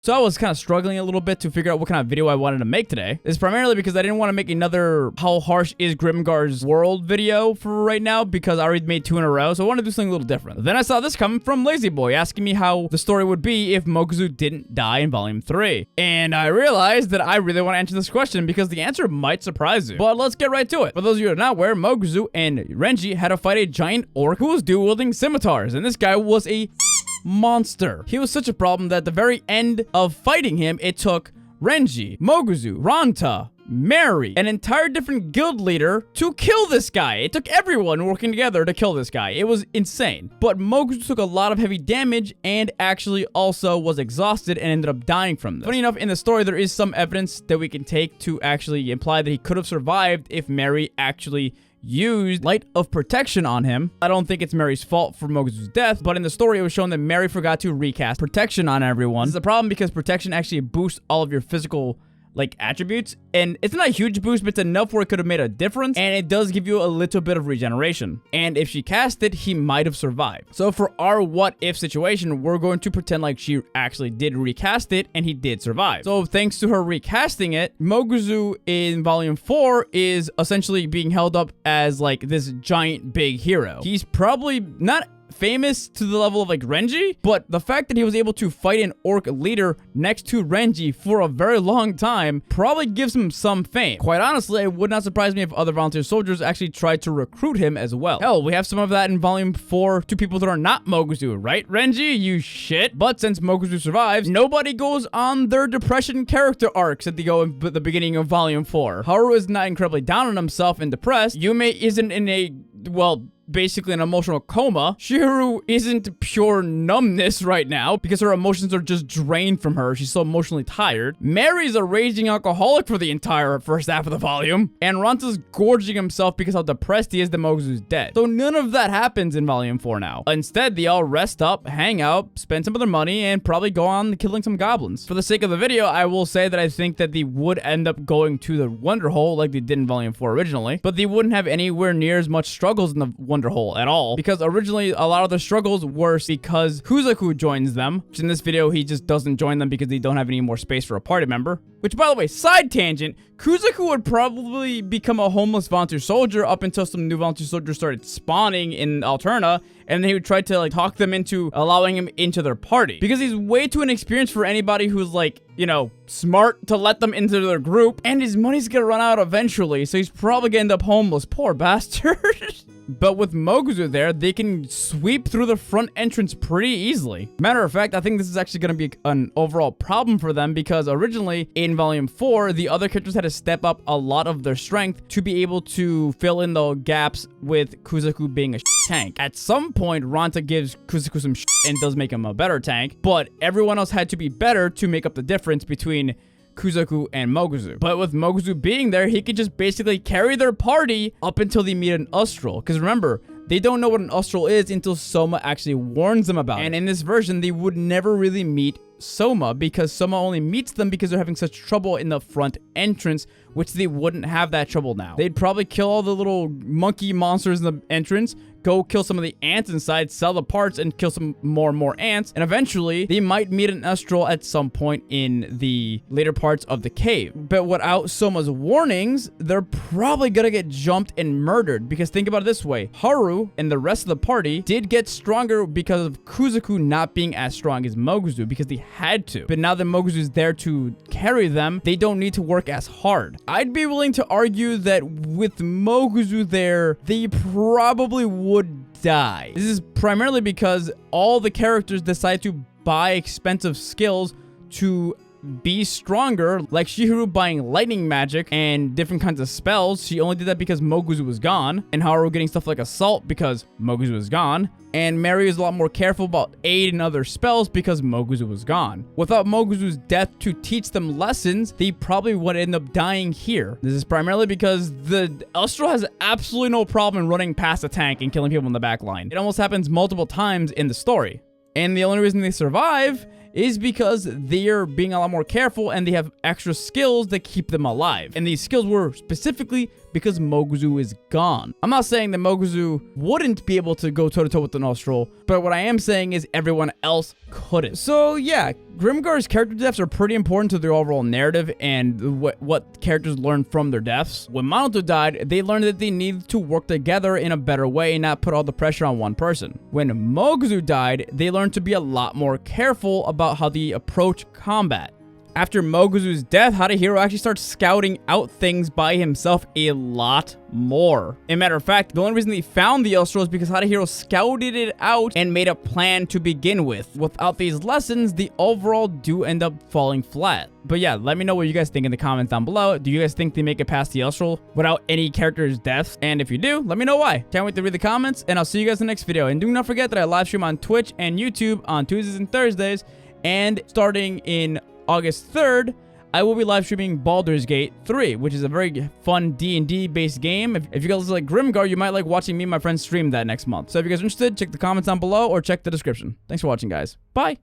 So I was kind of struggling a little bit to figure out what kind of video I wanted to make today. It's primarily because I didn't want to make another how harsh is Grimgar's world video for right now because I already made 2 in a row, so I wanted to do something a little different. Then I saw this coming from Lazy Boy asking me how the story would be if Moguzo didn't die in Volume 3. And I realized that I really want to answer this question because the answer might surprise you. But let's get right to it. For those of you who are not aware, Moguzo and Renji had to fight a giant orc who was dual-wielding scimitars, and this guy was a monster. He was such a problem that at the very end of fighting him, it took Renji, Moguzo, Ranta, Mary, an entire different guild leader to kill this guy. It took everyone working together to kill this guy. It was insane. But Moguzo took a lot of heavy damage and actually also was exhausted and ended up dying from this. Funny enough, in the story, there is some evidence that we can take to actually imply that he could have survived if Mary actually used Light of Protection on him. I don't think it's Mary's fault for Moguzo's death, but in the story, it was shown that Mary forgot to recast Protection on everyone. This is a problem because Protection actually boosts all of your physical attributes, and it's not a huge boost, but it's enough where it could have made a difference, and it does give you a little bit of regeneration. And if she cast it, he might have survived. So for our what if situation, we're going to pretend like she actually did recast it and he did survive. So thanks to her recasting it, Moguzo in Volume 4 is essentially being held up as like this giant big hero. He's probably not famous to the level of like Renji, but the fact that he was able to fight an orc leader next to Renji for a very long time probably gives him some fame. Quite honestly, it would not surprise me if other volunteer soldiers actually tried to recruit him as well. Hell, we have some of that in Volume 4 to people that are not Moguzo, right, Renji? You shit. But since Moguzo survives, nobody goes on their depression character arcs at the beginning of Volume 4. Haru is not incredibly down on himself and depressed. Yume isn't in a, well, basically an emotional coma. Shihiru isn't pure numbness right now because her emotions are just drained from her. She's so emotionally tired. Mary's a raging alcoholic for the entire first half of the volume. And Ranta's gorging himself because how depressed he is that Moguzo's dead. So none of that happens in Volume 4 now. Instead, they all rest up, hang out, spend some of their money, and probably go on killing some goblins. For the sake of the video, I will say that I think that they would end up going to the Wonder Hole like they did in Volume 4 originally, but they wouldn't have anywhere near as much struggles in the Wonder Hole at all, because originally a lot of the struggles were because Kuzaku joins them, which in this video he just doesn't join them because they don't have any more space for a party member. Which, by the way, side tangent, Kuzaku would probably become a homeless volunteer soldier up until some new volunteer soldiers started spawning in Alterna, and then he would try to talk them into allowing him into their party, because he's way too inexperienced for anybody who's smart to let them into their group, and his money's gonna run out eventually, so he's probably gonna end up homeless. Poor bastard. But with Moguzo there, they can sweep through the front entrance pretty easily. Matter of fact, I think this is actually going to be an overall problem for them because originally in Volume 4, the other characters had to step up a lot of their strength to be able to fill in the gaps with Kuzaku being a tank. At some point, Ranta gives Kuzaku some and does make him a better tank, but everyone else had to be better to make up the difference between Kuzaku and Moguzo. But with Moguzo being there, he could just basically carry their party up until they meet an Ustral. Because remember, they don't know what an Ustral is until Soma actually warns them about it. And in this version, they would never really meet Soma because Soma only meets them because they're having such trouble in the front entrance, which they wouldn't have that trouble now. They'd probably kill all the little monkey monsters in the entrance, go kill some of the ants inside, sell the parts, and kill some more and more ants. And eventually, they might meet an Ustral at some point in the later parts of the cave. But without Soma's warnings, they're probably gonna get jumped and murdered. Because think about it this way. Haru and the rest of the party did get stronger because of Kuzaku not being as strong as Moguzo, because they had to. But now that Moguzo is there to carry them, they don't need to work as hard. I'd be willing to argue that with Moguzo there, they probably would die. This is primarily because all the characters decide to buy expensive skills to be stronger, like Shihiru buying lightning magic and different kinds of spells. She only did that because Moguzo was gone, and Haru getting stuff like assault because Moguzo was gone, and Mary is a lot more careful about aid and other spells because Moguzo was gone. Without Moguzo's death to teach them lessons, they probably would end up dying here. This is primarily because the Ustral has absolutely no problem running past a tank and killing people in the back line. It almost happens multiple times in the story. And the only reason they survive is because they're being a lot more careful and they have extra skills that keep them alive. And these skills were specifically because Moguzo is gone. I'm not saying that Moguzo wouldn't be able to go toe-to-toe with the Nostral, but what I am saying is everyone else couldn't. So yeah, Grimgar's character deaths are pretty important to the overall narrative and what characters learn from their deaths. When Moguzo died, they learned that they needed to work together in a better way and not put all the pressure on one person. When Moguzo died, they learned to be a lot more careful about how they approach combat. After Moguzo's death, Hadahiro actually starts scouting out things by himself a lot more. As a matter of fact, the only reason they found the Elstro is because Hadahiro scouted it out and made a plan to begin with. Without these lessons, the overall do end up falling flat. But yeah, let me know what you guys think in the comments down below. Do you guys think they make it past the Elstro without any character's deaths? And if you do, let me know why. Can't wait to read the comments, and I'll see you guys in the next video. And do not forget that I live stream on Twitch and YouTube on Tuesdays and Thursdays, and starting in August 3rd, I will be live streaming Baldur's Gate 3, which is a very fun D&D based game. If you guys like Grimgar, you might like watching me and my friends stream that next month. So if you guys are interested, check the comments down below or check the description. Thanks for watching, guys. Bye.